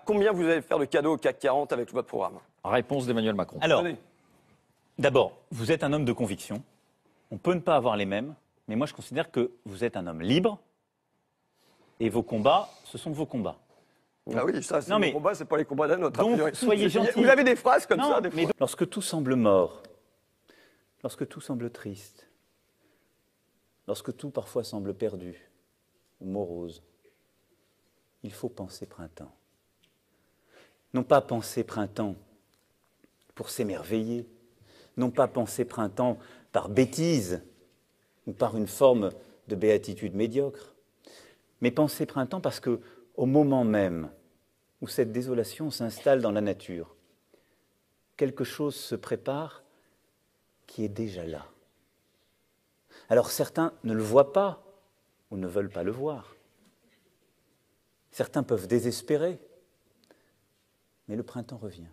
Combien vous allez faire de cadeaux au CAC 40 avec votre programme? Réponse d'Emmanuel Macron. Alors, d'abord, vous êtes un homme de conviction. On peut ne pas avoir les mêmes, mais moi je considère que vous êtes un homme libre et vos combats, ce sont vos combats. Ah oui, ça, c'est mon combat, c'est pas les combats d'un autre. Donc, soyez gentils. Vous avez des phrases comme ça, mais lorsque tout semble mort, lorsque tout semble triste, lorsque tout parfois semble perdu ou morose, il faut penser printemps. Non pas penser printemps pour s'émerveiller, non pas penser printemps par bêtise ou par une forme de béatitude médiocre, mais penser printemps parce que, au moment même où cette désolation s'installe dans la nature, quelque chose se prépare qui est déjà là. Alors certains ne le voient pas ou ne veulent pas le voir. Certains peuvent désespérer, mais le printemps revient.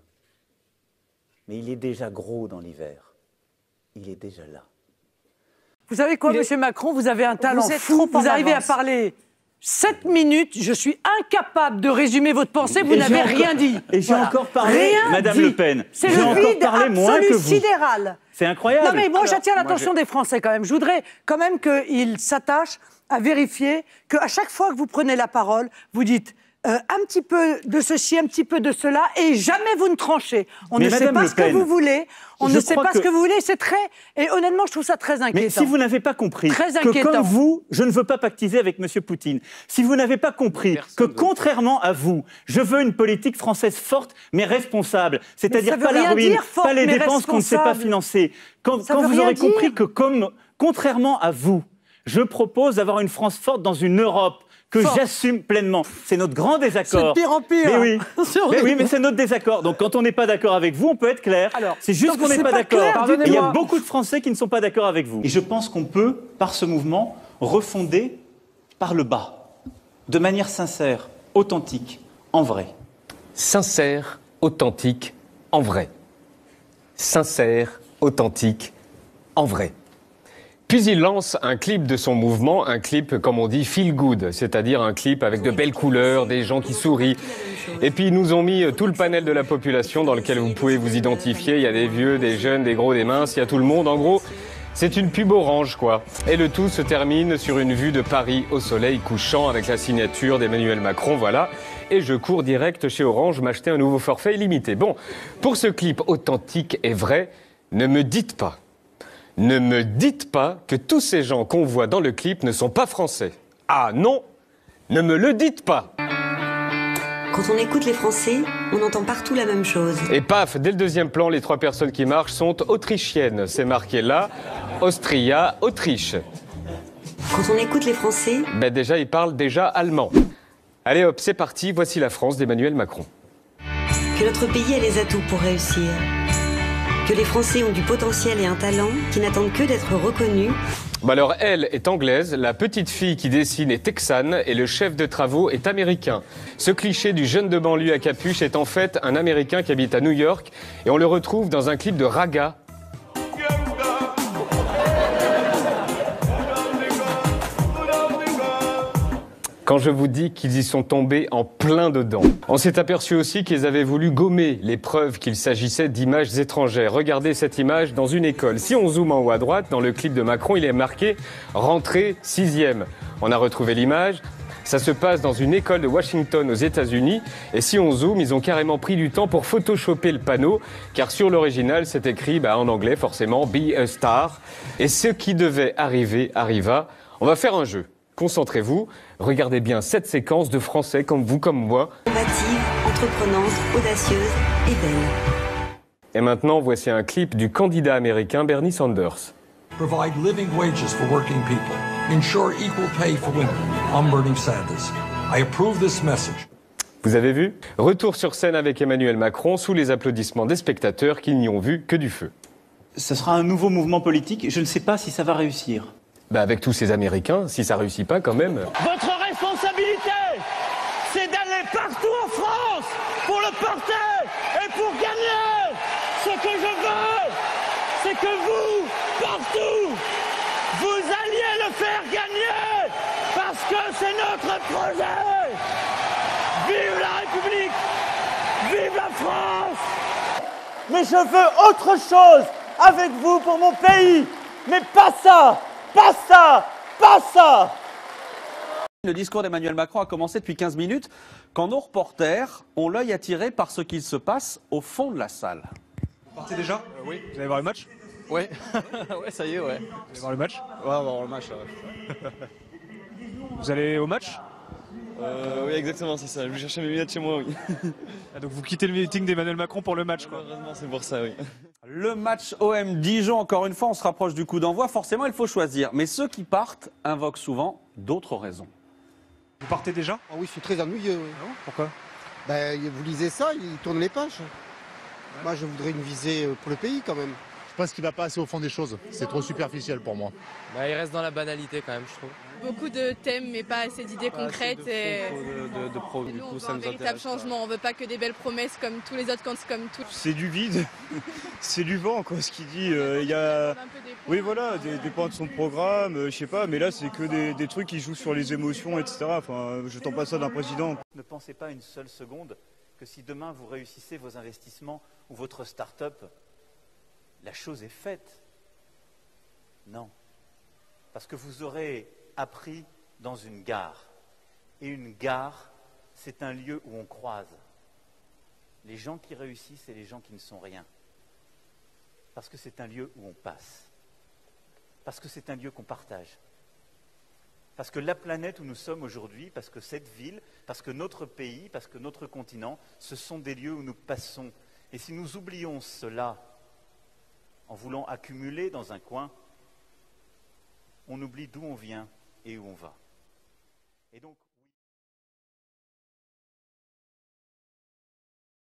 Mais il est déjà gros dans l'hiver. Il est déjà là. Vous savez quoi, Monsieur Macron, vous avez un talent fou. Vous arrivez à parler 7 minutes, je suis incapable de résumer votre pensée, vous n'avez rien dit. Et j'ai encore parlé, Madame Le Pen. C'est le vide absolu sidéral. C'est incroyable. Non mais moi j'attire l'attention des Français quand même. Je voudrais quand même qu'ils s'attachent à vérifier qu'à chaque fois que vous prenez la parole, vous dites un petit peu de ceci, un petit peu de cela, et jamais vous ne tranchez. On ne sait pas ce que vous voulez, on ne sait pas ce que vous voulez, c'est très... Et honnêtement, je trouve ça très inquiétant. Mais si vous n'avez pas compris que comme vous, je ne veux pas pactiser avec M. Poutine, si vous n'avez pas compris que contrairement à vous, je veux une politique française forte mais responsable, c'est-à-dire pas la ruine, pas les dépenses qu'on ne sait pas financer, quand vous aurez compris que contrairement à vous, je propose d'avoir une France forte dans une Europe que j'assume pleinement. C'est notre grand désaccord. C'est de pire en pire. Mais oui, mais c'est notre désaccord. Donc quand on n'est pas d'accord avec vous, on peut être clair. C'est juste qu'on n'est pas d'accord. Il y a beaucoup de Français qui ne sont pas d'accord avec vous. Et je pense qu'on peut, par ce mouvement, refonder par le bas, de manière sincère, authentique, en vrai. Sincère, authentique, en vrai. Sincère, authentique, en vrai. Puis il lance un clip de son mouvement, un clip, comme on dit, feel good, c'est-à-dire un clip avec de belles couleurs, des gens qui sourient. Et puis ils nous ont mis tout le panel de la population dans lequel vous pouvez vous identifier. Il y a des vieux, des jeunes, des gros, des minces, il y a tout le monde. En gros, c'est une pub orange, quoi. Et le tout se termine sur une vue de Paris au soleil couchant avec la signature d'Emmanuel Macron, voilà. Et je cours direct chez Orange m'acheter un nouveau forfait illimité. Bon, pour ce clip authentique et vrai, ne me dites pas que tous ces gens qu'on voit dans le clip ne sont pas français. Ah non, ne me le dites pas. Quand on écoute les Français, on entend partout la même chose. Et paf, dès le deuxième plan, les 3 personnes qui marchent sont autrichiennes. C'est marqué là, Austria, Autriche. Quand on écoute les Français... Ben déjà, ils parlent déjà allemand. Allez hop, c'est parti, voici la France d'Emmanuel Macron. Que notre pays a les atouts pour réussir. Que les Français ont du potentiel et un talent qui n'attendent que d'être reconnus. Bah alors, elle est anglaise, la petite fille qui dessine est texane et le chef de travaux est américain. Ce cliché du jeune de banlieue à capuche est en fait un Américain qui habite à New York et on le retrouve dans un clip de Raga. Quand je vous dis qu'ils y sont tombés en plein dedans. On s'est aperçu aussi qu'ils avaient voulu gommer les preuves qu'il s'agissait d'images étrangères. Regardez cette image dans une école. Si on zoome en haut à droite, dans le clip de Macron, il est marqué « Rentrée 6e ». On a retrouvé l'image. Ça se passe dans une école de Washington aux États-Unis. Et si on zoome, ils ont carrément pris du temps pour photoshopper le panneau. Car sur l'original, c'est écrit en anglais, forcément, « Be a star ». Et ce qui devait arriver, arriva. On va faire un jeu. Concentrez-vous, regardez bien cette séquence de Français comme vous, comme moi. Combative, entreprenante, audacieuse et belle. Et maintenant, voici un clip du candidat américain Bernie Sanders. Provide living wages for working people. Ensure equal pay for women. I'm Bernie Sanders. I approve this message. Vous avez vu? Retour sur scène avec Emmanuel Macron sous les applaudissements des spectateurs qui n'y ont vu que du feu. Ce sera un nouveau mouvement politique, je ne sais pas si ça va réussir. Avec tous ces Américains, si ça réussit pas quand même... Votre responsabilité, c'est d'aller partout en France pour le porter et pour gagner. Ce que je veux, c'est que vous, partout, vous alliez le faire gagner parce que c'est notre projet. Vive la République! France. Mais je veux autre chose avec vous pour mon pays. Mais pas ça, pas ça, pas ça. Le discours d'Emmanuel Macron a commencé depuis 15 minutes quand nos reporters ont l'œil attiré par ce qu'il se passe au fond de la salle. Vous partez déjà Oui. Vous allez voir le match? Ouais. Ouais, ça y est, ouais. Vous allez voir le match? Ouais, on va voir le match, ouais. Vous allez au match? Oui, exactement, c'est ça. Je vais chercher mes lunettes chez moi, oui. Ah, donc vous quittez le meeting d'Emmanuel Macron pour le match, quoi. Heureusement, c'est pour ça, oui. Le match OM Dijon, encore une fois, on se rapproche du coup d'envoi. Forcément, il faut choisir. Mais ceux qui partent invoquent souvent d'autres raisons. Vous partez déjà? Ah oui, c'est très ennuyeux. Oui. Ah bon? Pourquoi? Ben, vous lisez ça, il tourne les pages. Moi, je voudrais une visée pour le pays quand même. Je pense qu'il ne va pas assez au fond des choses. C'est trop superficiel pour moi. Bah, il reste dans la banalité quand même, je trouve. Beaucoup de thèmes, mais pas assez d'idées concrètes. De pro, et du nous, coup, on ça veut un nous véritable intéresse. changement. On veut pas que des belles promesses comme tous les autres, comme tout. C'est du vide, c'est du vent, quoi. Ce qu'il dit, il y a, oui, voilà, des points de son programme, je sais pas, mais là, c'est que des trucs qui jouent sur les émotions, etc. Enfin, je tends pas ça d'un président. Ne pensez pas une seule seconde que si demain vous réussissez vos investissements ou votre start-up, la chose est faite. Non. Parce que vous aurez appris dans une gare. Et une gare, c'est un lieu où on croise les gens qui réussissent et les gens qui ne sont rien. Parce que c'est un lieu où on passe. Parce que c'est un lieu qu'on partage. Parce que la planète où nous sommes aujourd'hui, parce que cette ville, parce que notre pays, parce que notre continent, ce sont des lieux où nous passons. Et si nous oublions cela, en voulant accumuler dans un coin, on oublie d'où on vient et où on va. Et donc,